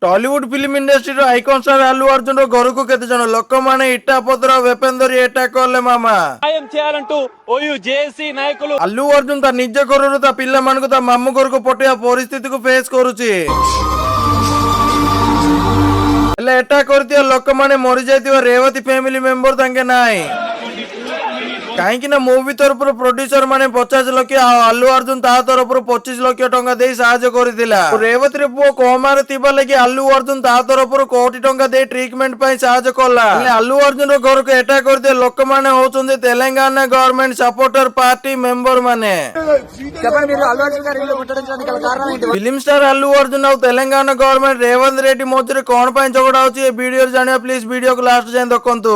Tollywood film industry icon star Allu Arjun घर को केते जन लोक माने इटा पत्र वेपन धरी अटैक करले मामा సాయం చేయాలంటూ ఓయూ జేఏసీ నాయకులు అల్లు అర్జున్ ता निज घर ता पिल्ला मानकु ता मामू घर को पटिया परिस्थिति को फेस करूची हेले अटैक करतिया लोक माने मरि जायतिवा रेवती फैमिली मेंबर तांके नाई कहीं मूवी तरफ प्रोड्यूसर माने 50 लाख अल्लू अर्जुन ता तरफ 25 लाख टंका दे साहाय्य करथिला रेवती पुओ कोमार थिबा लगी अल्लू अर्जुन ता तरफ कोटी टंका दे ट्रीटमेंट पई साहाय्य कला अल्लू अर्जुन रो घर को अटैक करते लोक माने होचंदे Telangana government supporter party member माने फिल्म स्टार अल्लू अर्जुन और तेलंगाना गवर्नमेंट रेवंत रेड्डी मध्य कौन पई झगड़ा होची ए वीडियो जानिया प्लीज वीडियो को लास्ट जाए देखंतु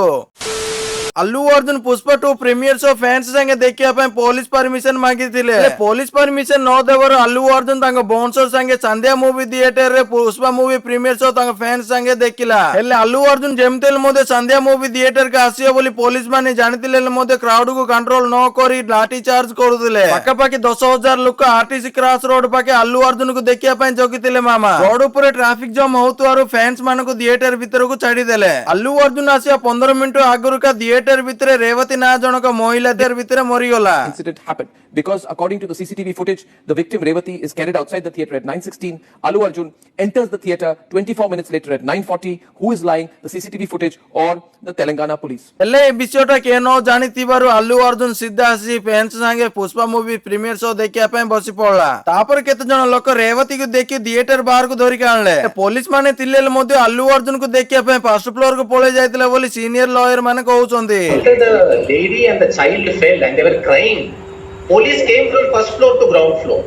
Allu Arjun Pushpa 2 premiere show fans संगे देखिया पे पुलिस परमिशन मांगी थिले पुलिस परमिशन न देवर अल्लू अर्जुन तांग बोनसर संगे संध्या मूवी थिएटर रे पुष्पा मूवी प्रीमियर शो तांग फैंस संगे देखिला हेले अल्लू अर्जुन जेमतेल मोदे संध्या मूवी थिएटर का आसियो बोली पुलिस माने जानितिले मोदे क्राउड को कंट्रोल न करी लाठी चार्ज करूतिले पाखापाखि 10,000 लोक आरटीसी क्रॉस रोड पाके अल्लू अर्जुन को देखिया पे जगितिले मामा रोड ऊपर ट्रैफिक जाम होतुआरो फैंस मान को थिएटर भीतर को छाड़ी देले अल्लू अर्जुन आसिया 15 मिनिट आगुर का थिएटर भितरे रेवती ना जनक महिला देर भितरे मरिगला incident happened because according to the CCTV footage the victim Revati is carried outside the theater at 9:16. Allu Arjun enters the theater 24 minutes later at 9:40. Who is lying? The CCTV footage or the Telangana police? हेले विषयटा केनो जानिथिबारु अल्लू अर्जुन सीधा आसी fans संगे Pushpa movie premiere show देखिया पे बसी पड़ला तापर केते जन लोक रेवती को देखि थिएटर बाहर को धरि कानले पुलिस माने तिल्लेल मध्ये अल्लू अर्जुन को देखिया पे फर्स्ट फ्लोर को पळे जायतिला बोली सीनियर लॉयर माने कहउचंदी The lady and the child fell and they were crying. Police came from first floor to ground floor.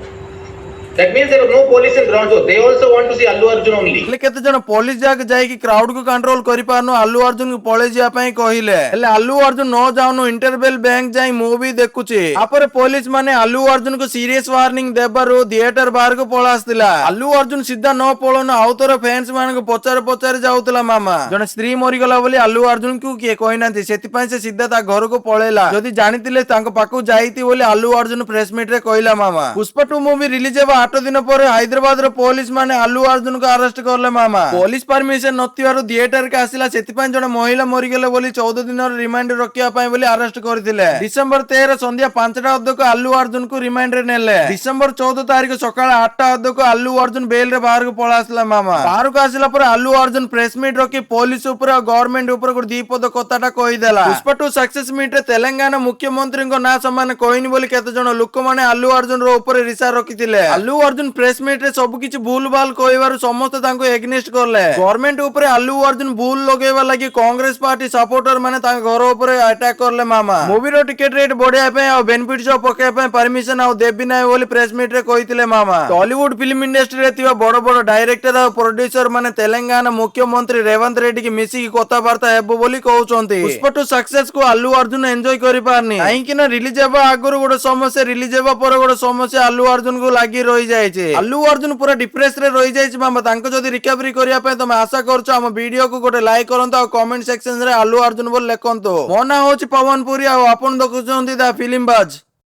That means there was no police in ground floor. They also want to see Allu Arjun only. हेले केते जन police जाके जाई कि crowd को control करि पारनो अल्लू अर्जुन को पळे जिया पई कहिले हेले अल्लू अर्जुन न जाउनो इंटरवेल बैंक जाई मूवी देखुची आपरे पुलिस माने अल्लू अर्जुन को सीरियस वार्निंग देबारु थिएटर बाहर को पळास्तिला अल्लू अर्जुन सीधा न पळोनो आउतर फैंस मान को पचार जाउतला मामा जने स्त्री मरि गला बोली अल्लू अर्जुन को किए कहिनांती सेति पई से सीधा ता घर को पळेला जदी जानितिले तांको पाकु जाईती बोली अल्लू अर्जुन प्रेस मीट रे कहिला मामा पुष्पा 2 मूवी रिलीज हेबा 8 दिन पर हैदराबाद रो पुलिस माने अल्लू अर्जुन को अरेस्ट करले मामा पुलिस परमिशन नथिवारु थिएटर का आसिला सेति पई जने महिला मरि गेले बोली 14 दिन रिमांड रखिया पई बोली अरेस्ट करथिले डिसेंबर 13 संध्या 5टा अद्द को अल्लू अर्जुन को रिमांड रे नेले डिसेंबर 14 तारिख सकाळ 8टा अद्द को अल्लू अर्जुन बेल रे बाहर को पळासला मामा बाहर को आसिला पर अल्लू अर्जुन प्रेस मीट रखी पुलिस ऊपर गवर्नमेंट ऊपर को दीपद कथाटा कहि देला पुष्पा 2 सक्सेस मीट रे तेलंगाना मुख्यमंत्री को ना समान कोइनी बोली केते जण लोक माने अल्लू अर्जुन रो ऊपर रिसा रखिथिले अल्लू अर्जुन प्रेस मीट रे सब किछि भूल भाल कहबार समस्त तांको एग्नेस्ट करले गवर्नमेंट ऊपर अल्लू अर्जुन भूल लगेबा लागि कांग्रेस पार्टी सपोर्टर माने तांको घर ऊपर अटैक करले मामा मूवी रो टिकट रेट बढ़िया पे और बेनिफिट जो पके पे परमिशन आ देबी नै बोली प्रेस मीट रे कहिथिले मामा टॉलीवुड फिल्म इंडस्ट्री रे थिबा बड़ बड़ डायरेक्टर और प्रोड्यूसर माने तेलंगाना मुख्यमंत्री रेवंत रेड्डी की मिसी की कथा वार्ता हेबो बोली कहउचंती पुष्पा 2 सक्सेस को अल्लू अर्जुन एन्जॉय करि पारनी काहे कि ना रिलीज हेबा आगुर गोटे समस्या रिलीज हेबा पर गोटे समस्या अल्लू अर्जुन को लागि रहि जाय छै अल्लू अर्जुन पूरा डिप्रेस रे रहि जाय छै मामा तांको जदी रिकवरी करिया पे तमे आशा करछो हम वीडियो को गोटे लाइक करंतो और कमेंट सेक्शन रे अल्लू अर्जुन बोल लेखंतो मो ना होछि पवन पुरी आ आपण देखुछंती दा फिल्म बाज।